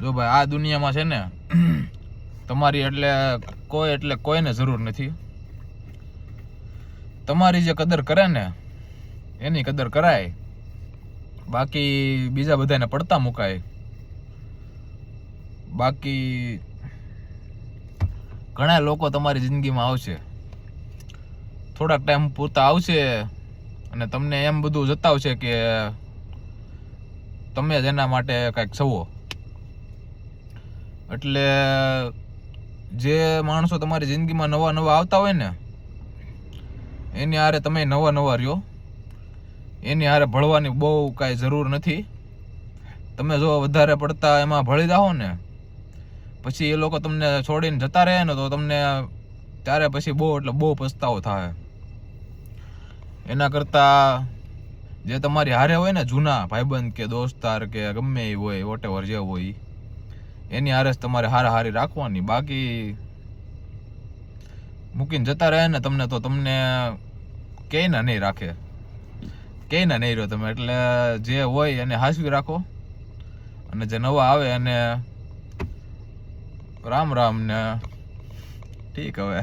જો ભાઈ આ દુનિયામાં છે ને તમારી એટલે કોઈને જરૂર નથી. તમારી જે કદર કરે ને એની કદર કરાય, બાકી બીજા બધાને પડતા મુકાય. બાકી ઘણા લોકો તમારી જિંદગીમાં આવશે, થોડાક ટાઈમ પૂરતા આવશે અને તમને એમ બધું જતાવશે કે તમે જ એના માટે કંઈક છો. એટલે જે માણસો તમારી જિંદગીમાં નવા નવા આવતા હોય ને એની હારે તમે નવા રહ્યો. એની હારે ભળવાની બહુ કાંઈ જરૂર નથી. તમે જો વધારે પડતા એમાં ભળી જાઓ ને પછી એ લોકો તમને છોડીને જતા રહે ને તો તમને ત્યારે પછી બહુ પછતાવો થાય. એના કરતાં જે તમારી હારે હોય ને જૂના ભાઈબંધ કે દોસ્તાર કે ગમે એ હોય વોટેવર જે હોય એની હારે તમારે હારી રાખવાની. બાકી મૂકીને જતા રહે ને તમને તો તમને ક્યાંય નહીં રાખે, ક્યાંય નહીં રહ્યો તમે. એટલે જે હોય એને હાંસવી રાખો અને જે નવા આવે એને રામ રામ ને ઠીક. હવે